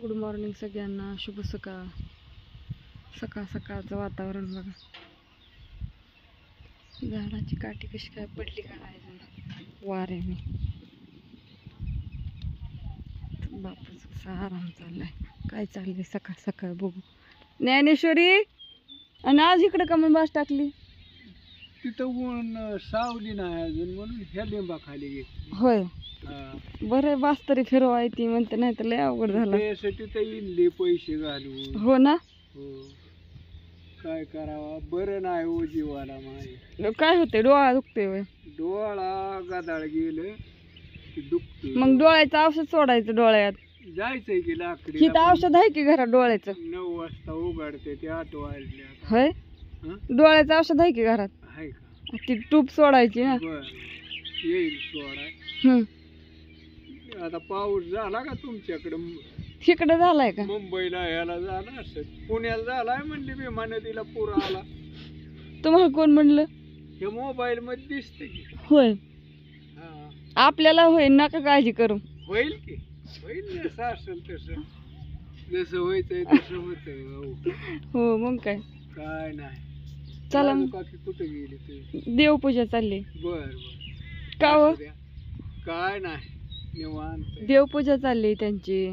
Good morning सगळ्यांना, शुभ सकाळ. सकाळचं वातावरण बघा, झाडाची काठी कशी काय पडली काय वाऱ्याने. बापूचा कसा आराम चाललाय. काय चाललंय सकाळ सकाळ बघू. ज्ञानेश्वरी, आणि आज इकडे का मग बास टाकली? तिथं ऊन सावली नाही अजून म्हणून ह्या लिंबा खाली घेतली. होय, बरं बास तरी फिरवाय ती म्हणते, नाही तर लय अवघड झालं. त्यासाठी तर इनले पैसे घालून. हो ना, हो, काय करावा, बरं नाही हो जीवाला माझ्या. काय होते, डोळा दुखते होय? डोळा गदाळ गेलं की दुखतोय. मग डोळ्याचं औषध सोडायचं डोळ्यात. जायचंय की लाकडी. हिथं औषध आहे की घरात डोळ्याचं? 9 वाजता उघडते ते 8 वाजल्या. होय, डोळ्याचं औषध आहे की घरात? आहे का? ती टूप सोडायची ना. बर, येईल सोडा. आता पाऊस झाला का तुमच्याकडे? इकडे झालाय का? मुंबईला ह्याला झाला असं, पुण्याला झालाय म्हणले विमान नदीला पूर आला. तुम्हाला कोण म्हणलं? हे मोबाईल मध्ये दिसते की. होय, हा, आपल्याला होय, नका काळजी करू. होईल की, होईल जसं असेल तसं, जसं व्हायचंय तसं होत. हो मग काय. काय नाही. चला काकी कुठे गेली तू? देवपूजा चालली. बर बर, का हो? काय नाही, निवांत. देवपूजा चालली त्यांची.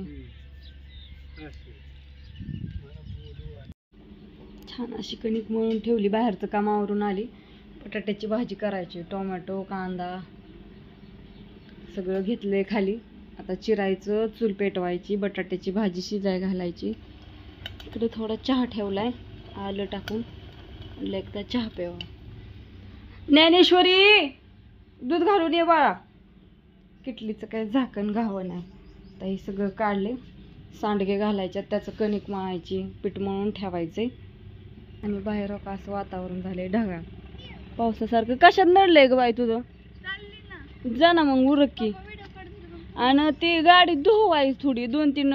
छान अशी कणिक मळून ठेवली. बाहेरचं कामावरून आली, बटाट्याची भाजी करायची. टोमॅटो, कांदा सगळं घेतलंय खाली. आता चिरायचं, चूल पेटवायची, बटाट्याची भाजी शिजाय घालायची. इकडे थोडा चहा ठेवलाय आलं टाकून. म्हटलं एकदा चहा प्यावा. ज्ञानेश्वरी, दूध घालून ये बाळा. किटलीचं काय झाकण घावं नाही. आता हे सगळं काढले, सांडगे घालायच्यात, त्याचं कणिक मळायची, पीठ मळून ठेवायचे. आणि बाहेर का असं वातावरण झालंय ढगाळ पावसासारखं. कशात नडलंय ग बाई तुझं? जा ना मग उरक की. आणि ती गाडी धुवाय थोडी, 2-3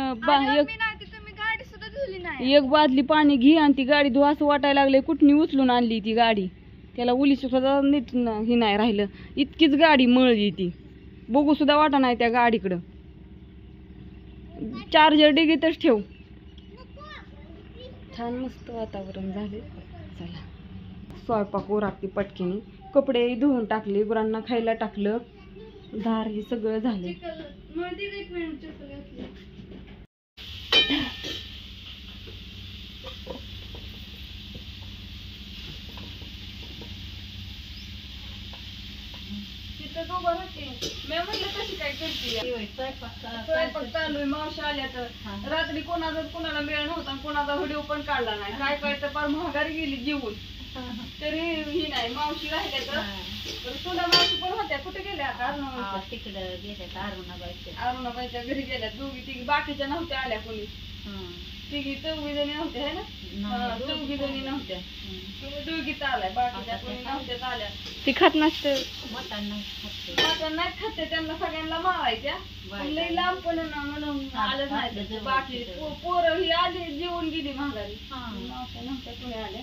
एक बादली पाणी घे आणि ती गाडी धुवा. असं वाटायला लागले कुठनी उचलून आणली ती गाडी. त्याला उली सुद्धा नीट हे नाही राहिलं, इतकीच गाडी मळली ती. बघू सुद्धा वाटा नाही त्या गाडीकडं. चार्जर डिगीतच ठेव. छान मस्त वातावरण झाले. चला स्वयंपाक उरकती पटकीने. कपडे धुवून टाकले, गुरांना खायला टाकलं, धार हे सगळं झाले. स्वयंपाक चालू आहे. मावशी आल्या तर रात्री कोणाला मेळ नव्हता, कोणाचा व्हिडिओ पण काढला नाही. काय कळतं, पार महागारी गेली जेवून. तरी ही नाही, मावशी राहिल्या तर तुला मावशी पण होत्या. कुठे गेल्या आता? अरुणाबाईच्या घरी गेल्या. दोघी तिघी बाकीच्या नव्हत्या आल्या कोणी. तिघी 4 जणी नव्हत्या है ना? 4 जणी नव्हत्या. तुम्ही दोघीच आलाय, बाकीच्या कोणी नव्हत्याच आल्या. ती खात नसते, मटण नाही खाते. त्यांना सगळ्यांना मारायच्या, लई लांब पण म्हणून आलं नाही. बाकी पोरं ही आली, जेवून गेली महागारी. नव्हत्या कोणी आल्या.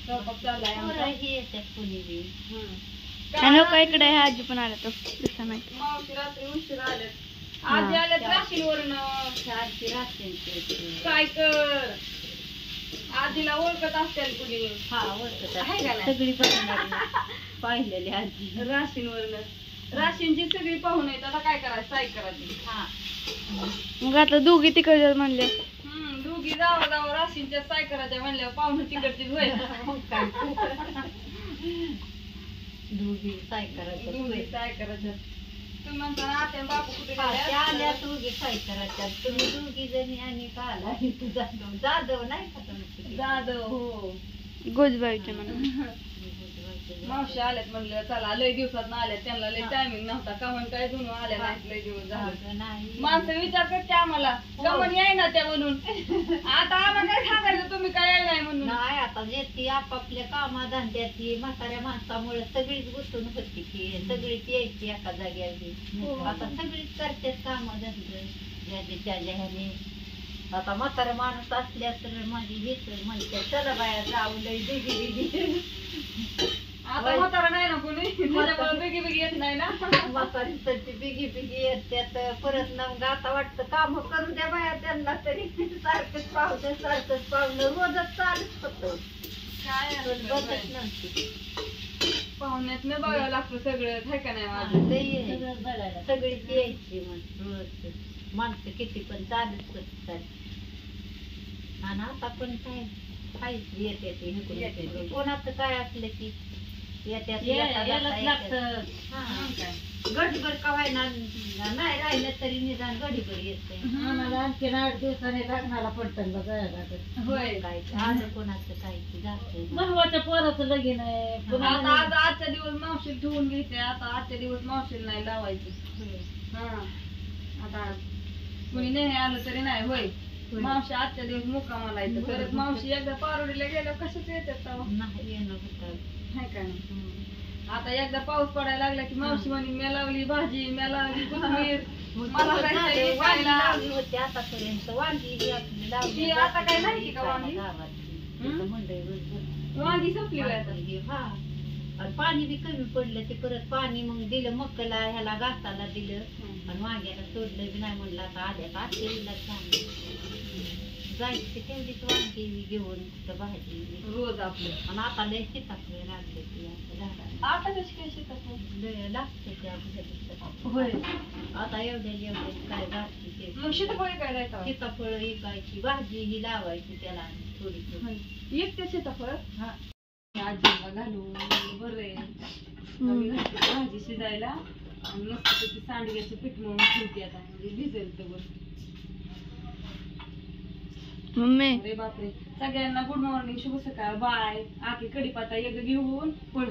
स्वयंपाक चाललाय इकडे. आजी पण आल्या तर दिसला नाही. मावशी रात्री उशीर आल्यात. आजी आल्यात राशीवरून. काय कर, आजीला ओळखत असतील कुणी? सगळी पाहिलेली आजी राशींवरनं. राशींची सगळी पाहून येत. आता काय करायचं, साई करायची. मग आता दोघी तिकडे म्हणले, दोघी जावं राशींच्या साय करायच्या म्हणल्यावर पाहुणे तिकडची होय. दोघी साय करायचं. तुम्ही म्हणता आत्या बापू कुठे आल्या? दोघी साय करायच्या. तुम्ही दोघी जणी आणि का आला? जाधव नाही का तुम्ही? जाधव, हो, गोजबाईच्या म्हणून. मावशी आल्यात म्हणलं चला, लय दिवसात आल्यात. त्यांना लय टायमिंग नव्हता. कमन काय जुनं आल्या नाहीत, लय दिवस झाले. माणसं विचार करते आम्हाला, कमन याय ना त्या म्हणून. आता आम्हाला काय सांगायचं, तुम्ही काय याय नाही म्हणून. नाही, आता येते आपापल्या कामाधंद्यात. म्हाताऱ्या माणसामुळे सगळीच गुंतून होती की, सगळीच यायची एका जाग्याची. आता सगळीच करते कामधंदे ज्याच्या ह्याने. आता म्हातारा माणूस असल्या तर माझी हेच म्हणते, चला बाया जाऊ, लय दिदी. आता म्हातारा नाही ना कोणी त्याच्यामुळे बिगी बिगी येत नाही ना. म्हातारी तर ती बिगी बिगी येत त्यात परत ना मग आता वाटतं काम करू द्या बाया त्यांना तरी सारखंच पाहुणं रोजच चालूच होतं. काय पण बघत नव्हती. पाहुण्यात न बघावं लागतं सगळं हाय का नाही माझं. सगळीच यायची मग रोज माणसं किती पण चालूच करतात. आणि आता पण काय काहीच येते ते इकडून कोणाचं काय असलं की येत्यात गडीभर कवाय ना नाही राहिलं तरी निदान गडीभर येत आणखी 8 दिवसाने लग्नाला पडतं होय. काय आज कोणाचं काय की जास्त महत्वाच्या पोराचं लगीन आहे. आता आज आजच्या दिवस मावशील ठेवून घ्यायचे. आता आजच्या दिवस मावशील नाही लावायचं. हा आता कुणी नाही आलं तरी नाही होय. मावशी आजच्या दिवस मुक्कामाला येतं. परत मावशी एकदा पारोडीला गेल्यावर कशाच येतात तेव्हा नाही येणं होतं. हाय का नाही. आता एकदा पाऊस पडायला लागला की मावशी म्हणे मी लावली भाजी मी लावली कोथिंबीर मला जायचंय वांगी खायला. लावली होती आतापर्यंत वांगी ही आपली लावली ती आता काय नाही की का वांगी? वांगी संपली बाई आता. हा आणि पाणी बी कमी पडलं ते परत पाणी मग दिलं मक्कला ह्याला घासाला दिलं आणि वांग्याला सोडलं बी नाही म्हणलं आता आल्या आतेला जायची तेवढीच वांगी घेऊन कुठं भाजी रोज आपलं. आणि आता लय सीताफळ लागले ती झाडाला आता कशी काय शेतात लय लागते त्या भाजीचं. होय. आता एवढे काय घातली ते मग शेताफळ काय जायचं सीताफळ विकायची भाजी ही लावायची त्याला थोडी थोडी. एक ते शेताफळ हा आजीला घालून बरे भाजी शिजायला आणि मस्त त्याची सांडग्याचं पीठ म्हणून ठेवते आता म्हणजे भिजेल तर बरं. अरे बापरे. सगळ्यांना गुड मॉर्निंग शुभ सकाळ बाय. आखी कडीपाता एक घेऊन पळ.